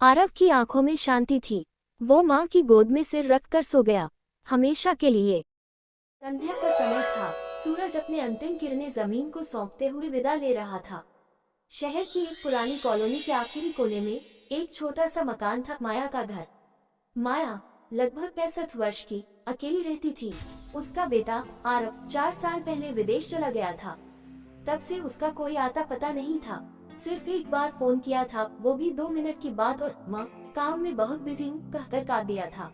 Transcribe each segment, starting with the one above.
आरव की आंखों में शांति थी। वो माँ की गोद में सिर रखकर सो गया, हमेशा के लिए। संध्या का समय था। सूरज अपने अंतिम किरणें जमीन को सौंपते हुए विदा ले रहा था। शहर की एक पुरानी कॉलोनी के आखिरी कोने में एक छोटा सा मकान था, माया का घर। माया लगभग 65 वर्ष की अकेली रहती थी। उसका बेटा आरव 4 साल पहले विदेश चला गया था। तब से उसका कोई आता पता नहीं था। सिर्फ एक बार फोन किया था, वो भी 2 मिनट की बात, और माँ काम में बहुत बिजी हूँ कहकर काट दिया था।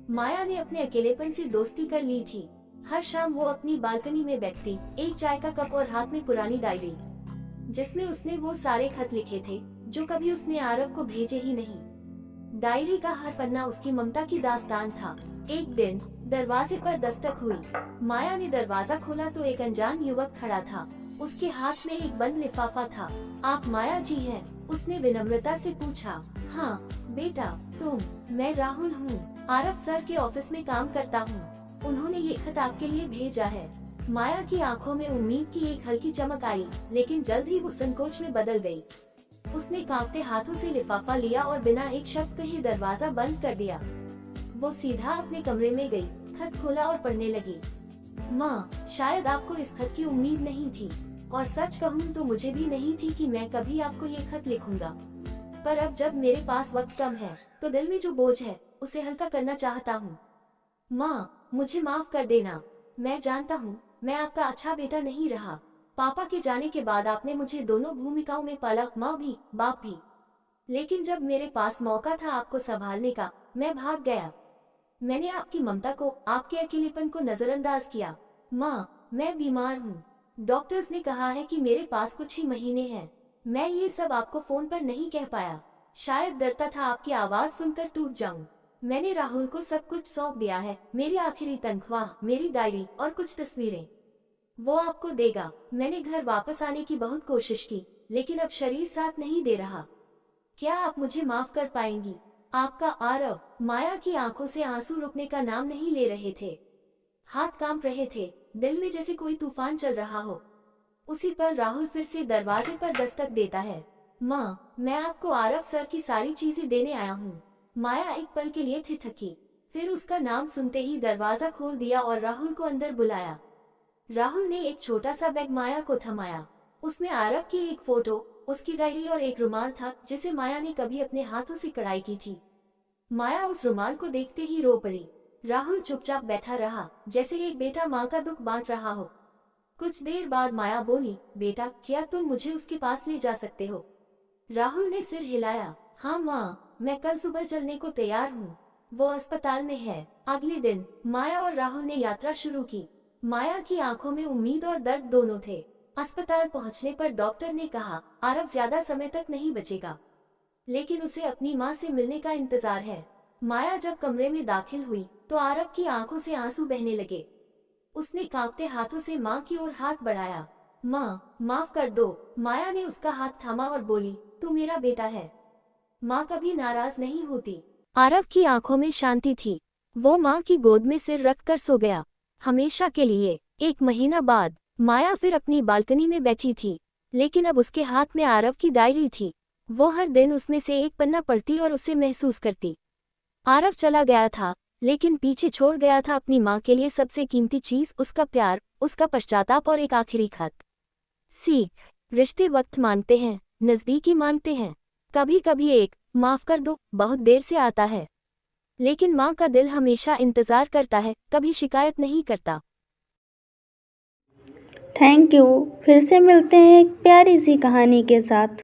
माया ने अपने अकेलेपन से दोस्ती कर ली थी। हर शाम वो अपनी बालकनी में बैठती, एक चाय का कप और हाथ में पुरानी डायरी, जिसमें उसने वो सारे खत लिखे थे जो कभी उसने आरव को भेजे ही नहीं। डायरी का हर पन्ना उसकी ममता की दास्तान था। एक दिन दरवाजे पर दस्तक हुई। माया ने दरवाजा खोला तो एक अनजान युवक खड़ा था। उसके हाथ में एक बंद लिफाफा था। आप माया जी हैं? उसने विनम्रता से पूछा। हाँ बेटा, तुम? मैं राहुल हूँ, आरव सर के ऑफिस में काम करता हूँ। उन्होंने ये खत आपके लिए भेजा है। माया की आंखों में उम्मीद की एक हल्की चमक आई, लेकिन जल्द ही वो संकोच में बदल गई। उसने कांपते हाथों से लिफाफा लिया और बिना एक शब्द कहे दरवाजा बंद कर दिया। वो सीधा अपने कमरे में गई, खत खोला और पढ़ने लगी। माँ, शायद आपको इस खत की उम्मीद नहीं थी, और सच कहूँ तो मुझे भी नहीं थी कि मैं कभी आपको ये खत लिखूंगा। पर अब जब मेरे पास वक्त कम है तो दिल में जो बोझ है उसे हल्का करना चाहता हूँ। माँ, मुझे माफ कर देना। मैं जानता हूँ मैं आपका अच्छा बेटा नहीं रहा। पापा के जाने के बाद आपने मुझे दोनों भूमिकाओं में पाला, माँ भी बाप भी। लेकिन जब मेरे पास मौका था आपको संभालने का, मैं भाग गया। मैंने आपकी ममता को, आपके अकेलेपन को नजरअंदाज किया। माँ, मैं बीमार हूँ। डॉक्टर्स ने कहा है कि मेरे पास कुछ ही महीने हैं। मैं ये सब आपको फोन पर नहीं कह पाया। शायद डरता था आपकी आवाज सुनकर टूट जाऊं। मैंने राहुल को सब कुछ सौंप दिया है, मेरी आखिरी तनख्वाह, मेरी डायरी और कुछ तस्वीरें। वो आपको देगा। मैंने घर वापस आने की बहुत कोशिश की, लेकिन अब शरीर साथ नहीं दे रहा। क्या आप मुझे माफ कर पाएंगी? आपका आरव। माया की आंखों से आंसू रुकने का नाम नहीं ले रहे थे। हाथ कांप रहे थे, दिल में जैसे कोई तूफान चल रहा हो। उसी पर राहुल फिर से दरवाजे पर दस्तक देता है। माँ, मैं आपको आरव सर की सारी चीजें देने आया हूँ। माया एक पल के लिए ठिठकी, फिर उसका नाम सुनते ही दरवाजा खोल दिया और राहुल को अंदर बुलाया। राहुल ने एक छोटा सा बैग माया को थमाया। उसमें आरव की एक फोटो, उसकी डायरी और एक रुमाल था जिसे माया ने कभी अपने हाथों से कढ़ाई की थी। माया उस रुमाल को देखते ही रो पड़ी। राहुल चुपचाप बैठा रहा, जैसे एक बेटा माँ का दुख बांट रहा हो। कुछ देर बाद माया बोली, बेटा, क्या तुम मुझे उसके पास ले जा सकते हो? राहुल ने सिर हिलाया। हाँ माँ, मैं कल सुबह चलने को तैयार हूँ। वो अस्पताल में है। अगले दिन माया और राहुल ने यात्रा शुरू की। माया की आंखों में उम्मीद और दर्द दोनों थे। अस्पताल पहुंचने पर डॉक्टर ने कहा, आरव ज्यादा समय तक नहीं बचेगा, लेकिन उसे अपनी माँ से मिलने का इंतजार है। माया जब कमरे में दाखिल हुई तो आरव की आंखों से आंसू बहने लगे। उसने कांपते हाथों से माँ की ओर हाथ बढ़ाया। माँ, माफ कर दो। माया ने उसका हाथ थामा और बोली, तू मेरा बेटा है। माँ कभी नाराज नहीं होती। आरव की आंखों में शांति थी। वो माँ की गोद में सिर रखकर सो गया, हमेशा के लिए। 1 महीना बाद माया फिर अपनी बालकनी में बैठी थी, लेकिन अब उसके हाथ में आरव की डायरी थी। वो हर दिन उसमें से एक पन्ना पढ़ती और उसे महसूस करती। आरव चला गया था, लेकिन पीछे छोड़ गया था अपनी माँ के लिए सबसे कीमती चीज, उसका प्यार, उसका पश्चाताप और एक आखिरी खत। सीख, रिश्ते वक्त मानते हैं, नजदीकी मानते हैं। कभी कभी एक माफ कर दो बहुत देर से आता है, लेकिन माँ का दिल हमेशा इंतजार करता है, कभी शिकायत नहीं करता। Thank you. फिर से मिलते हैं एक प्यारी सी कहानी के साथ।